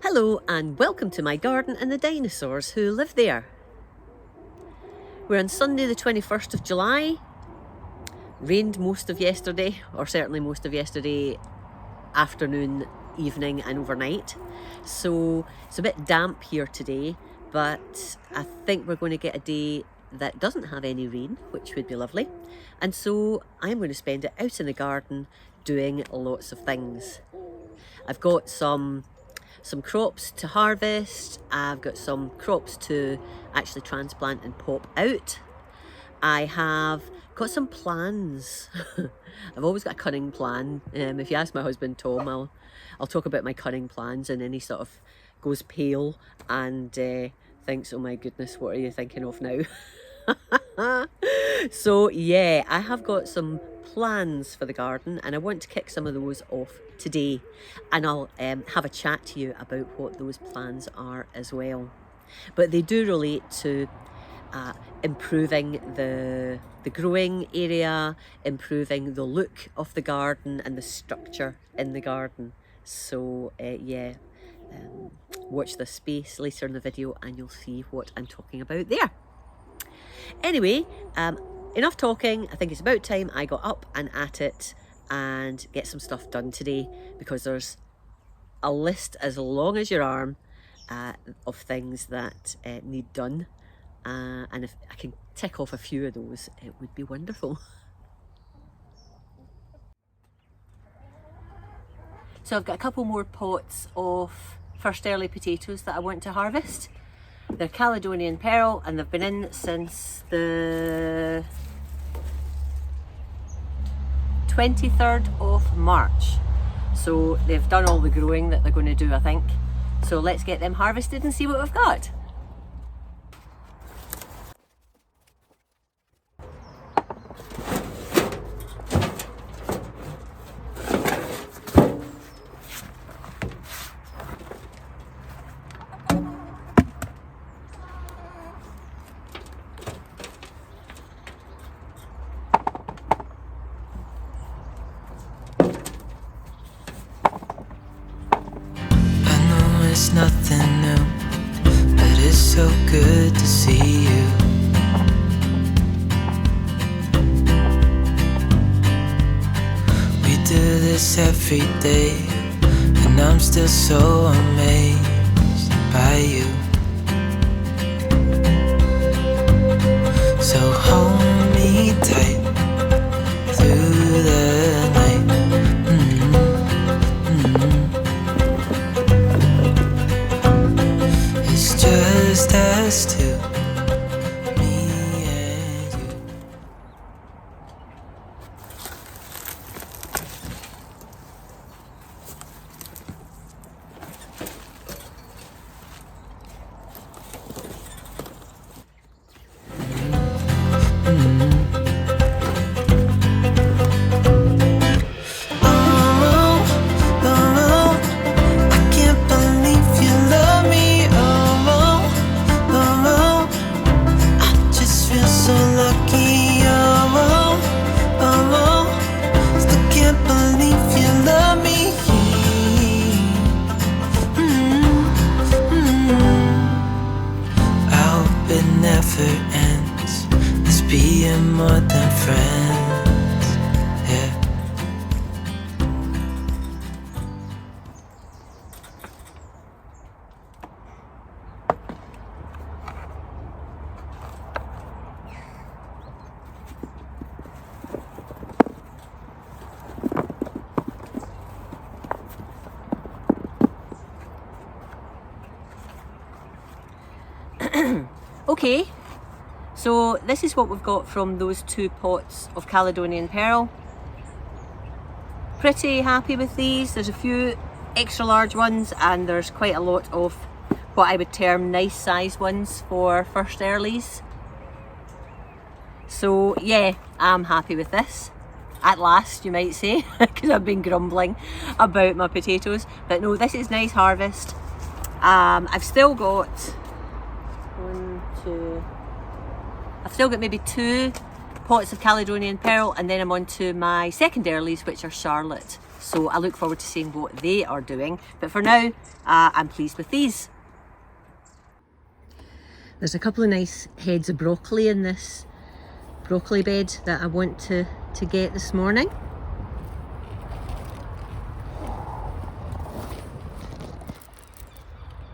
Hello and welcome to my garden and the dinosaurs who live there. We're on Sunday the 21st of July. Rained most of yesterday, or certainly most of yesterday afternoon, evening and overnight. So it's a bit damp here today, but I think we're going to get a day that doesn't have any rain, which would be lovely. And so I'm going to spend it out in the garden doing lots of things. I've got some crops to harvest. I've got some crops to actually transplant and pop out. I have got some plans. I've always got a cunning plan. If you ask my husband Tom, I'll talk about my cunning plans, and then he sort of goes pale and thinks, oh my goodness, what are you thinking of now? So yeah, I have got some plans for the garden and I want to kick some of those off today, and I'll have a chat to you about what those plans are as well. But they do relate to improving the growing area, improving the look of the garden and the structure in the garden. So yeah, watch this space later in the video and you'll see what I'm talking about there. Anyway, enough talking. I think it's about time I got up and at it and get some stuff done today, because there's a list as long as your arm of things that need done, and if I can tick off a few of those, it would be wonderful. So I've got a couple more pots of first early potatoes that I want to harvest. They're Caledonian Pearl and they've been in since the 23rd of March. So they've done all the growing that they're going to do, I think. So let's get them harvested and see what we've got. It's nothing new, but it's so good to see you. We do this every day, and I'm still so amazed by you. So hold me tight through the night. Just us two, me and you. Being more than friends, yeah. Okay. So this is what we've got from those two pots of Caledonian Pearl. Pretty happy with these. There's a few extra large ones and there's quite a lot of what I would term nice size ones for first earlies. So yeah, I'm happy with this. At last, you might say, because I've been grumbling about my potatoes. But no, this is nice harvest. I've still got I've still got maybe 2 pots of Caledonian Pearl, and then I'm on to my second earlies, which are Charlotte. So I look forward to seeing what they are doing. But for now, I'm pleased with these. There's a couple of nice heads of broccoli in this broccoli bed that I want to get this morning.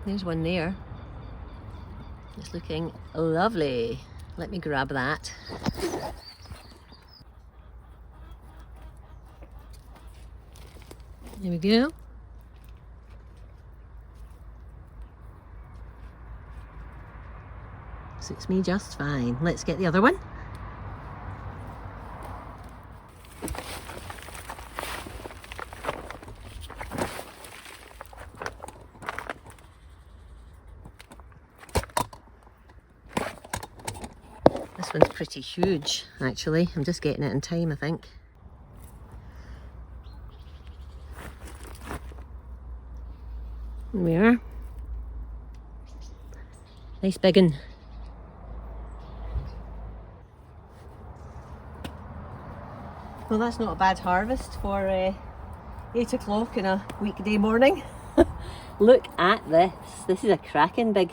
There's one there. It's looking lovely. Let me grab that. There we go. Suits me just fine. Let's get the other one. This one's pretty huge, actually. I'm just getting it in time, I think. There we are. Nice big one. Well, that's not a bad harvest for 8 o'clock on a weekday morning. Look at this. This is a cracking big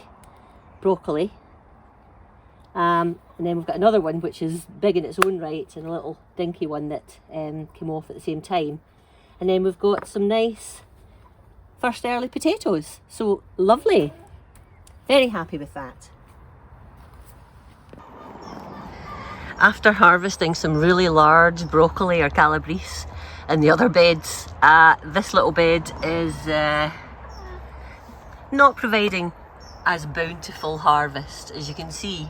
broccoli. And then we've got another one which is big in its own right, and a little dinky one that came off at the same time. And then we've got some nice first early potatoes. So lovely. Very happy with that. After harvesting some really large broccoli or calabrese in the other beds, this little bed is not providing as bountiful harvest. As you can see,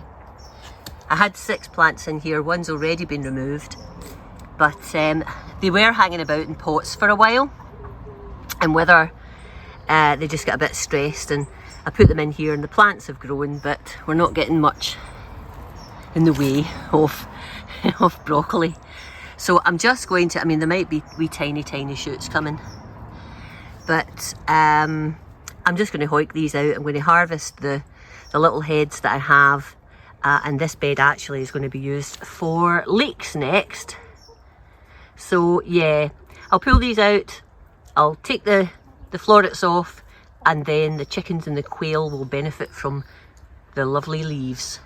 I had 6 plants in here. One's already been removed, but they were hanging about in pots for a while, and whether they just got a bit stressed, and I put them in here and the plants have grown, but we're not getting much in the way of broccoli. So I'm just going to, I mean, there might be wee tiny shoots coming, but I'm just going to hoik these out. I'm going to harvest the little heads that I have, and this bed actually is going to be used for leeks next. So yeah, I'll pull these out, I'll take the florets off, and then the chickens and the quail will benefit from the lovely leaves.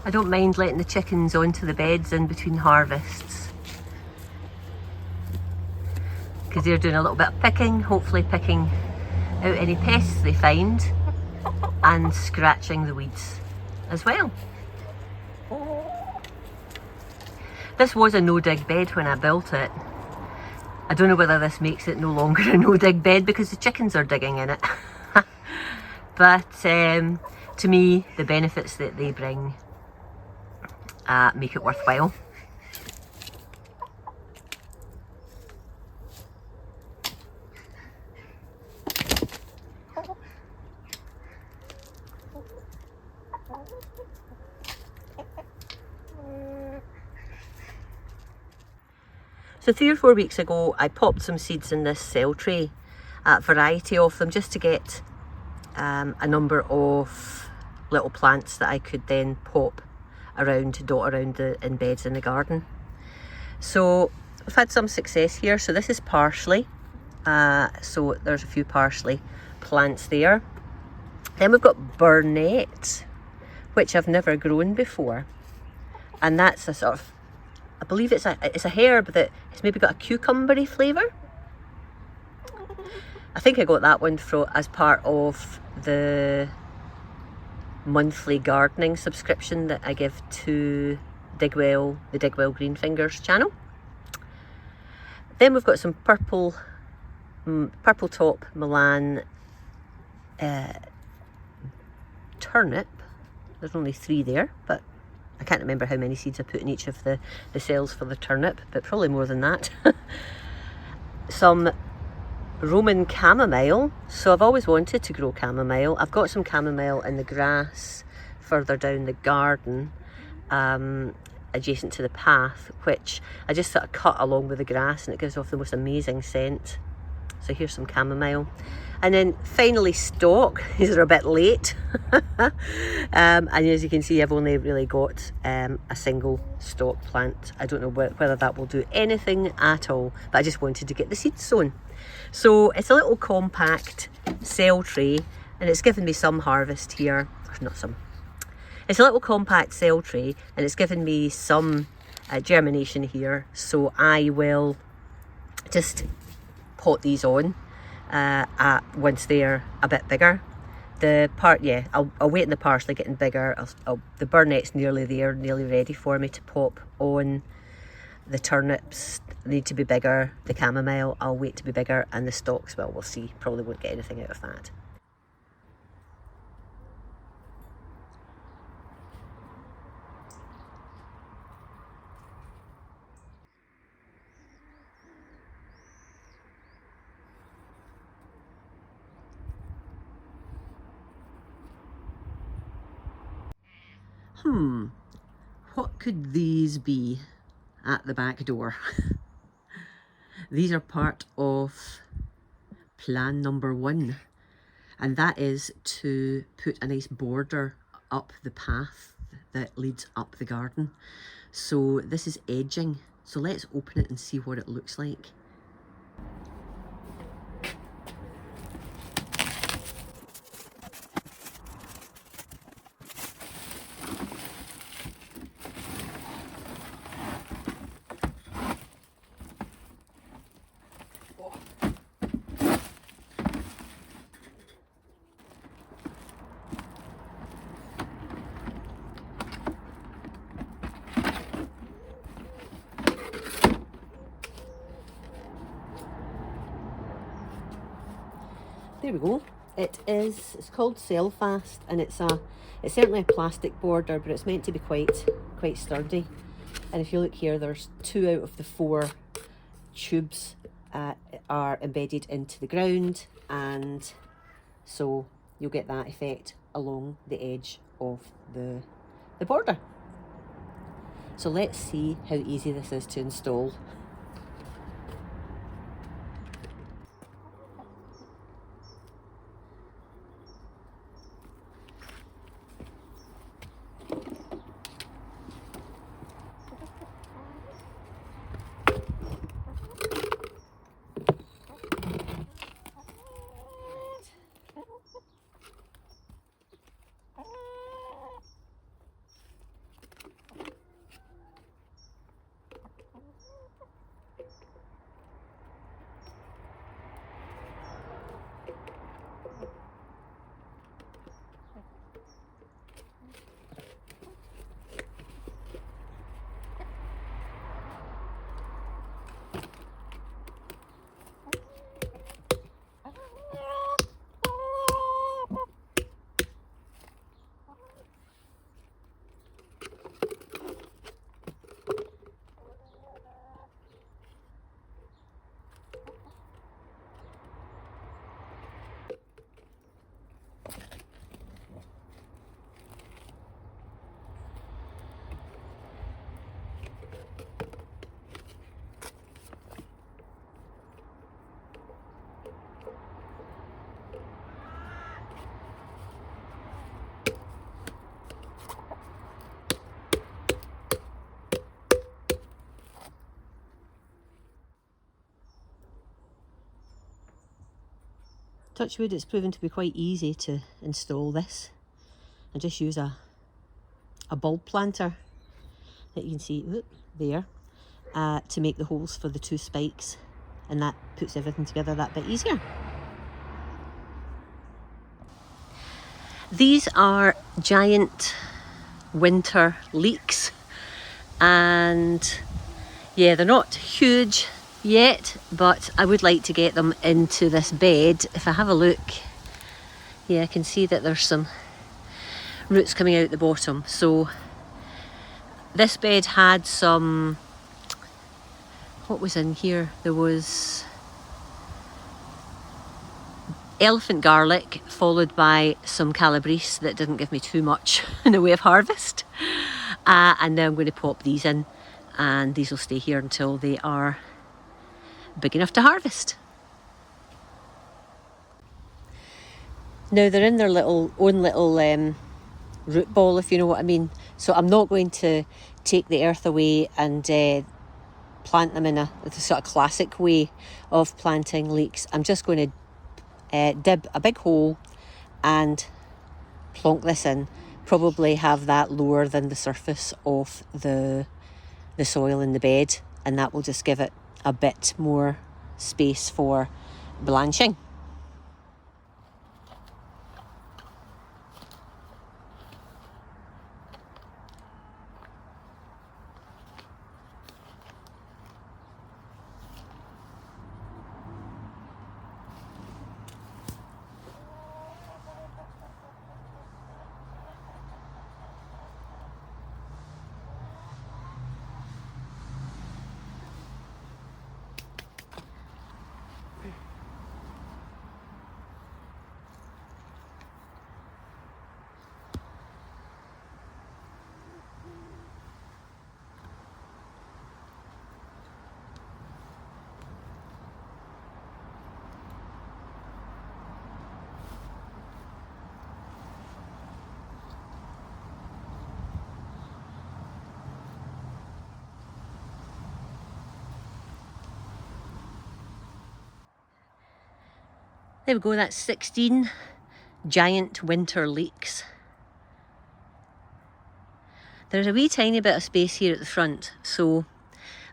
I don't mind letting the chickens onto the beds in between harvests, because they're doing a little bit of picking, hopefully picking out any pests they find and scratching the weeds as well. This was a no-dig bed when I built it. I don't know whether this makes it no longer a no-dig bed because the chickens are digging in it. But to me, the benefits that they bring make it worthwhile. So 3 or 4 weeks ago I popped some seeds in this cell tray, a variety of them, just to get a number of little plants that I could then pop around, dot around in beds in the garden. So I've had some success here. So this is parsley, so there's a few parsley plants there. Then we've got burnet, which I've never grown before, and that's a sort of, I believe it's a herb that it's maybe got a cucumbery flavour. I think I got that one as part of the monthly gardening subscription that I give to the Digwell Green Fingers channel. Then we've got some purple top Milan turnip. There's only 3 there, but I can't remember how many seeds I put in each of the cells for the turnip, but probably more than that. Some Roman chamomile. So I've always wanted to grow chamomile. I've got some chamomile in the grass further down the garden, adjacent to the path, which I just sort of cut along with the grass, and it gives off the most amazing scent. So here's some chamomile. And then finally stock. These are a bit late. And as you can see, I've only really got a single stock plant. I don't know whether that will do anything at all, but I just wanted to get the seeds sown. So it's a little compact cell tray, and it's given me some harvest here. Or not some. It's a little compact cell tray, and it's given me some germination here. So I will just pot these on once they're a bit bigger. I'll wait on the parsley getting bigger. The burnet's nearly there, nearly ready for me to pop on. The turnips need to be bigger. The chamomile, I'll wait to be bigger. And the stalks, well, we'll see. Probably won't get anything out of that. What could these be at the back door? These are part of plan number 1, and that is to put a nice border up the path that leads up the garden. So this is edging, so let's open it and see what it looks like. There we go. It's called Cellfast, and it's certainly a plastic border, but it's meant to be quite sturdy. And if you look here, there's 2 out of the 4 tubes are embedded into the ground, and so you'll get that effect along the edge of the border. So let's see how easy this is to install. Touch wood, it's proven to be quite easy to install this. I just use a bulb planter that you can see there to make the holes for the 2 spikes, and that puts everything together that bit easier. These are giant winter leeks, and yeah, they're not huge yet, but I would like to get them into this bed. If I have a look, yeah, I can see that there's some roots coming out the bottom. So this bed had some, what was in here? There was elephant garlic, followed by some calabrese that didn't give me too much in the way of harvest. And now I'm going to pop these in, and these will stay here until they are big enough to harvest. Now they're in their own little root ball, if you know what I mean. So I'm not going to take the earth away and plant them in a sort of classic way of planting leeks. I'm just going to dib a big hole and plonk this in. Probably have that lower than the surface of the soil in the bed, and that will just give it a bit more space for blanching. There we go, that's 16 giant winter leeks. There's a wee tiny bit of space here at the front, so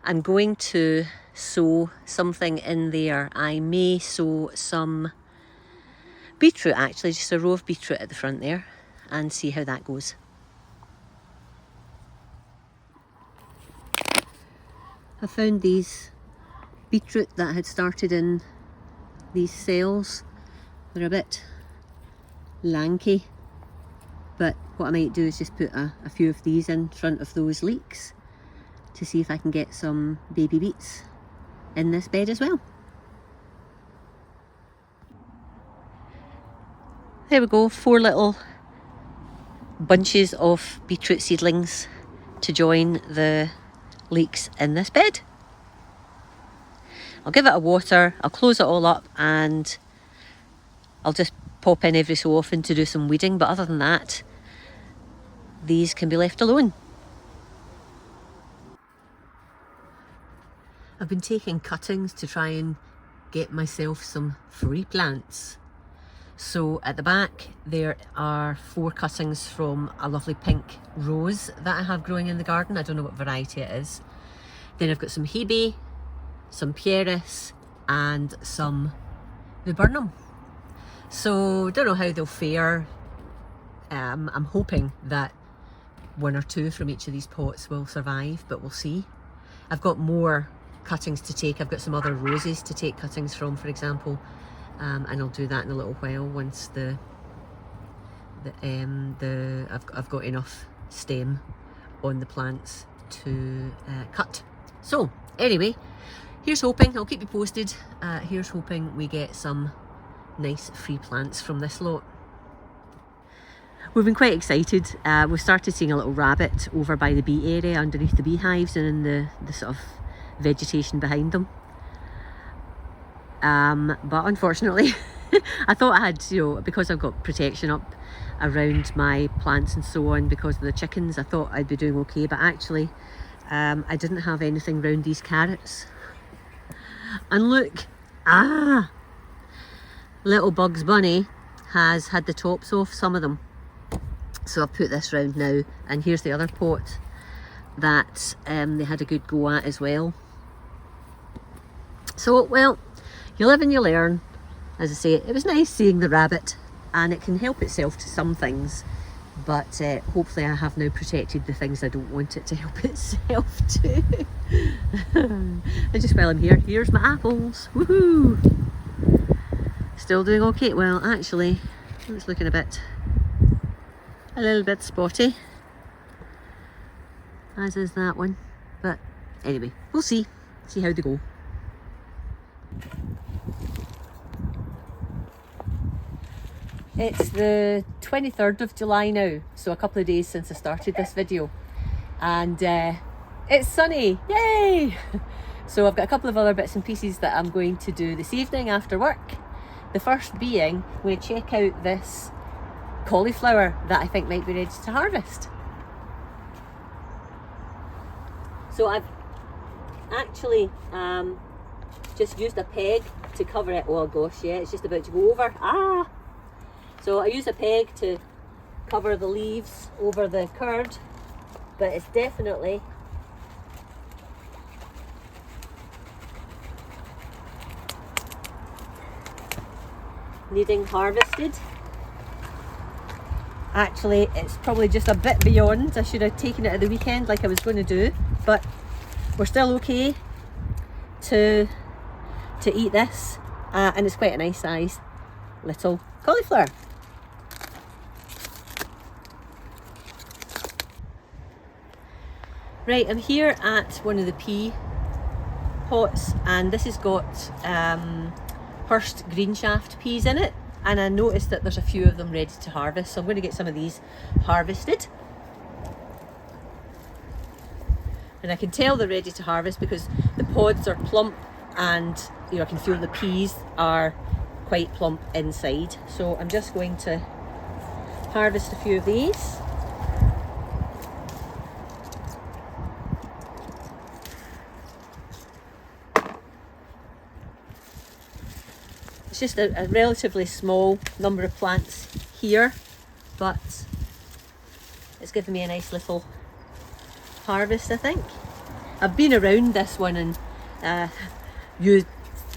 I'm going to sow something in there. I may sow some beetroot, actually, just a row of beetroot at the front there, and see how that goes. I found these beetroot that had started in these cells. They're a bit lanky, but what I might do is just put a few of these in front of those leeks to see if I can get some baby beets in this bed as well. There we go, 4 little bunches of beetroot seedlings to join the leeks in this bed. I'll give it a water, I'll close it all up, and I'll just pop in every so often to do some weeding, but other than that, these can be left alone. I've been taking cuttings to try and get myself some free plants. So at the back there are 4 cuttings from a lovely pink rose that I have growing in the garden. I don't know what variety it is. Then I've got some hebe, some pieris, and some viburnum. So don't know how they'll fare. I'm hoping that 1 or 2 from each of these pots will survive, but we'll see. I've got more cuttings to take. I've got some other roses to take cuttings from, for example, and I'll do that in a little while once I've got enough stem on the plants to cut. So anyway, here's hoping, I'll keep you posted, here's hoping we get some nice free plants from this lot. We've been quite excited. We've started seeing a little rabbit over by the bee area underneath the beehives and in the sort of vegetation behind them. But unfortunately, I thought I had, because I've got protection up around my plants and so on because of the chickens, I thought I'd be doing okay, but actually I didn't have anything around these carrots. And look, little Bugs Bunny has had the tops off some of them. So I've put this round now, and here's the other pot that they had a good go at as well. So, well, you live and you learn. As I say, it was nice seeing the rabbit, and it can help itself to some things, but hopefully I have now protected the things I don't want it to help itself to. And just while I'm here, here's my apples. Woohoo! Still doing okay. Well, actually, it's looking a little bit spotty, as is that one, but anyway, we'll see how they go. It's the 23rd of July now, so a couple of days since I started this video, and it's sunny, yay! So I've got a couple of other bits and pieces that I'm going to do this evening after work. The first being, I'm going to check out this cauliflower that I think might be ready to harvest. So I've actually just used a peg to cover it. Oh gosh, yeah, it's just about to go over. So I used a peg to cover the leaves over the curd, but it's definitely needing harvested. Actually, it's probably just a bit beyond. I should have taken it at the weekend like I was going to do, but we're still okay to eat this, and it's quite a nice size little cauliflower. Right, I'm here at one of the pea pots, and this has got Hurst green shaft peas in it, and I noticed that there's a few of them ready to harvest, so I'm going to get some of these harvested. And I can tell they're ready to harvest because the pods are plump, and you know, I can feel the peas are quite plump inside. So I'm just going to harvest a few of these. It's just a relatively small number of plants here, but it's given me a nice little harvest, I think. I've been around this one and used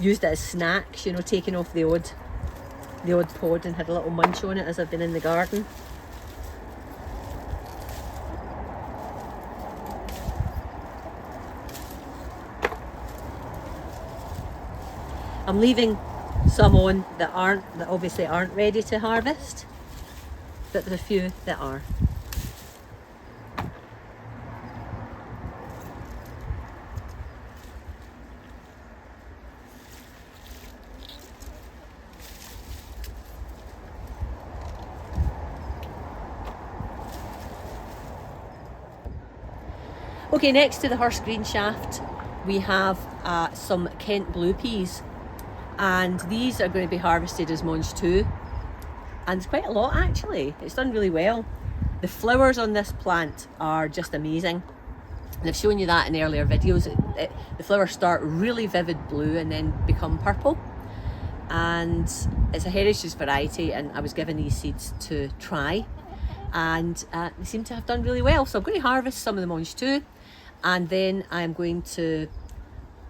it as snacks, you know, taking off the odd pod and had a little munch on it as I've been in the garden. I'm leaving some on that obviously aren't ready to harvest, but there's a few that are. Okay, next to the Hurst green shaft we have some Kent blue peas, and these are going to be harvested as Monge 2, and it's quite a lot actually. It's done really well. The flowers on this plant are just amazing, and I've shown you that in earlier videos. The flowers start really vivid blue and then become purple, and it's a heritage variety, and I was given these seeds to try, and they seem to have done really well. So I'm going to harvest some of the Monge 2, and then I'm going to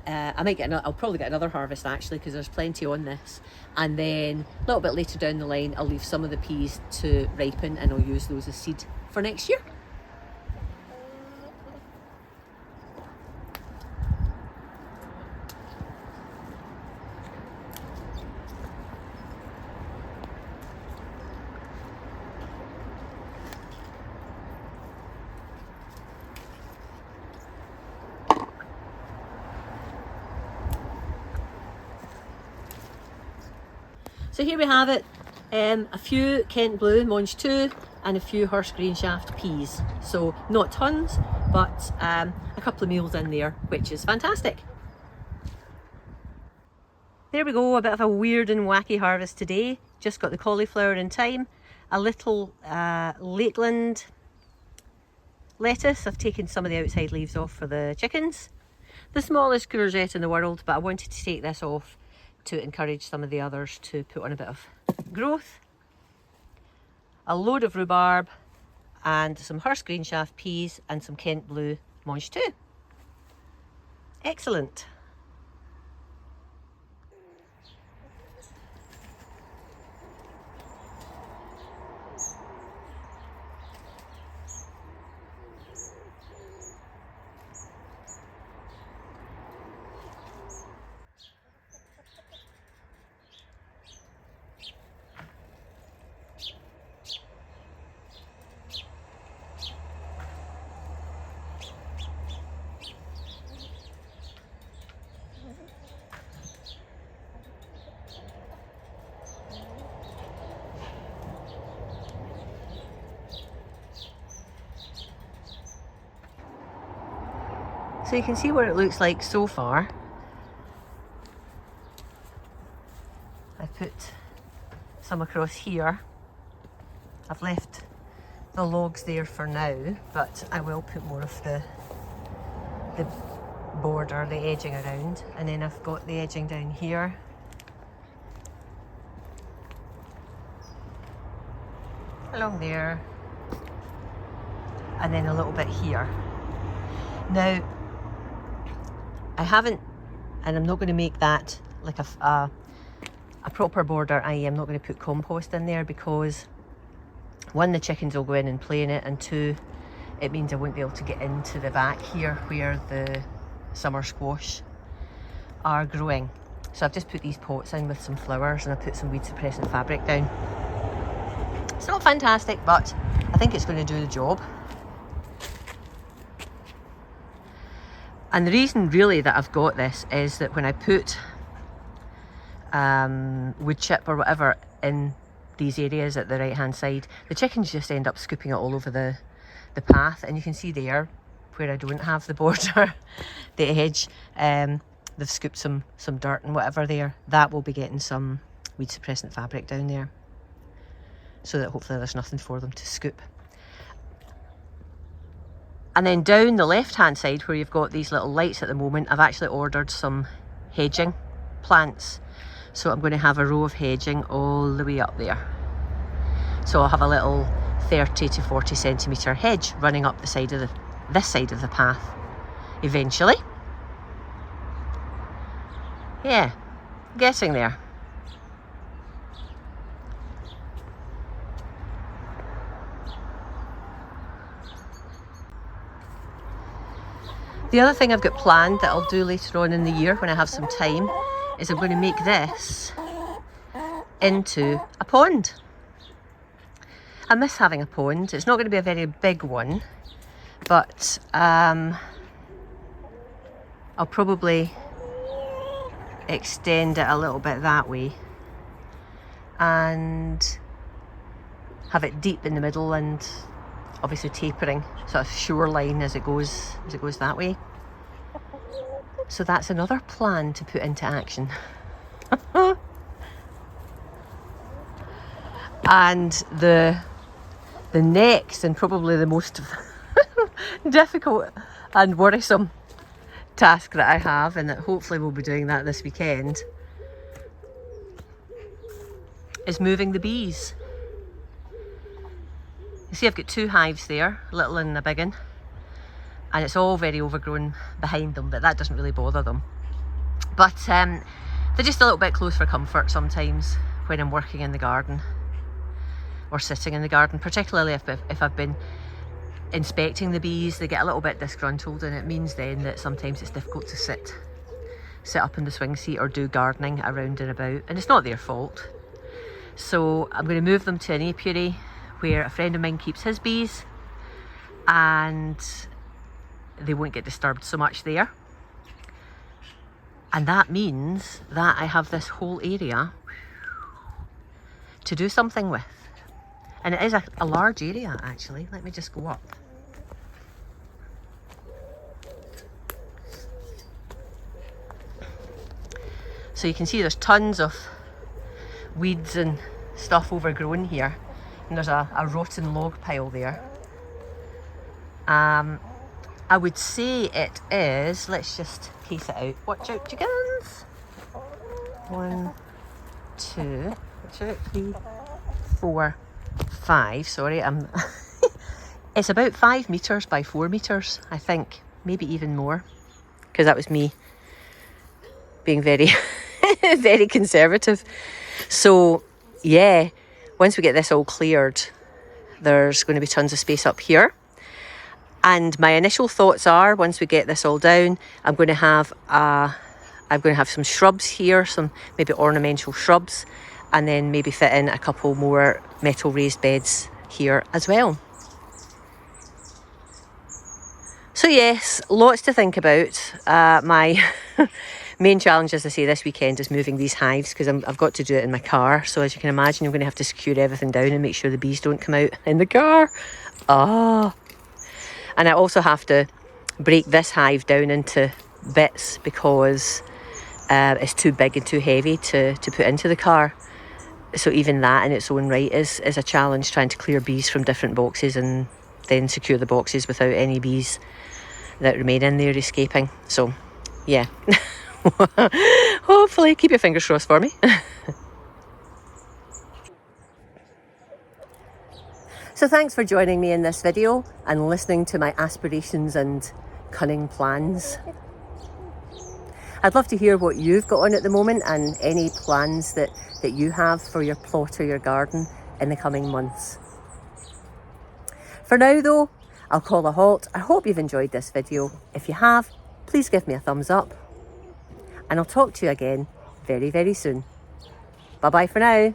I'll probably get another harvest actually, because there's plenty on this, and then a little bit later down the line I'll leave some of the peas to ripen, and I'll use those as seed for next year. So here we have it, a few Kent Blue Monge 2 and a few Hurst green shaft peas. So not tons, but a couple of meals in there, which is fantastic. There we go, a bit of a weird and wacky harvest today. Just got the cauliflower in time, a little Lakeland lettuce. I've taken some of the outside leaves off for the chickens. The smallest courgette in the world, but I wanted to take this off to encourage some of the others to put on a bit of growth. A load of rhubarb and some Hurst green shaft peas and some Kent Blue Monge 2. Excellent. So you can see what it looks like so far. I put some across here. I've left the logs there for now, but I will put more of the border, the edging around, and then I've got the edging down here. Along there, and then a little bit here. Now, I haven't, and I'm not going to make that like a proper border, i.e. I'm not going to put compost in there because one, the chickens will go in and play in it, and two, it means I won't be able to get into the back here where the summer squash are growing. So I've just put these pots in with some flowers, and I put some weed suppressant fabric down. It's not fantastic, but I think it's going to do the job. And the reason really that I've got this is that when I put wood chip or whatever in these areas at the right hand side, the chickens just end up scooping it all over the path. And you can see there where I don't have the border, the edge, they've scooped some dirt and whatever there. That will be getting some weed suppressant fabric down there, so that hopefully there's nothing for them to scoop. And then down the left hand side where you've got these little lights at the moment, I've actually ordered some hedging plants. So I'm going to have a row of hedging all the way up there. So I'll have a little 30 to 40 centimetre hedge running up the side of this side of the path eventually. Yeah, getting there. The other thing I've got planned that I'll do later on in the year when I have some time is I'm going to make this into a pond. I miss having a pond. It's not going to be a very big one, but I'll probably extend it a little bit that way and have it deep in the middle and obviously tapering, sort of shoreline as it goes that way. So that's another plan to put into action. And the next and probably the most difficult and worrisome task that I have, and that hopefully we'll be doing that this weekend, is moving the bees. You see I've got two hives there, a little and a big one, and it's all very overgrown behind them, but that doesn't really bother them. But they're just a little bit close for comfort sometimes when I'm working in the garden or sitting in the garden, particularly if I've been inspecting the bees. They get a little bit disgruntled, and it means then that sometimes it's difficult to sit up in the swing seat or do gardening around and about, and it's not their fault. So I'm going to move them to an apiary where a friend of mine keeps his bees, and they won't get disturbed so much there. And that means that I have this whole area to do something with. And it is a large area actually. Let me just go up. So you can see there's tons of weeds and stuff overgrown here. And there's a rotten log pile there. I would say it is, let's just piece it out. Watch out, chickens. 1, 2, watch out, 3, 4, 5. Sorry, it's about 5 metres by 4 metres, I think. Maybe even more. Because that was me being very, very conservative. So, yeah. Once we get this all cleared, there's going to be tons of space up here. And my initial thoughts are, once we get this all down, I'm going to have some shrubs here, some maybe ornamental shrubs, and then maybe fit in a couple more metal raised beds here as well. So yes, lots to think about. My main challenge, as I say, this weekend is moving these hives, because I've got to do it in my car. So as you can imagine, I'm going to have to secure everything down and make sure the bees don't come out in the car. And I also have to break this hive down into bits because it's too big and too heavy to put into the car. So even that in its own right is a challenge, trying to clear bees from different boxes and then secure the boxes without any bees that remain in there escaping. So yeah, hopefully keep your fingers crossed for me. So thanks for joining me in this video and listening to my aspirations and cunning plans. I'd love to hear what you've got on at the moment and any plans that you have for your plot or your garden in the coming months. For now though, I'll call a halt. I hope you've enjoyed this video. If you have, please give me a thumbs up. And I'll talk to you again very, very soon. Bye bye for now.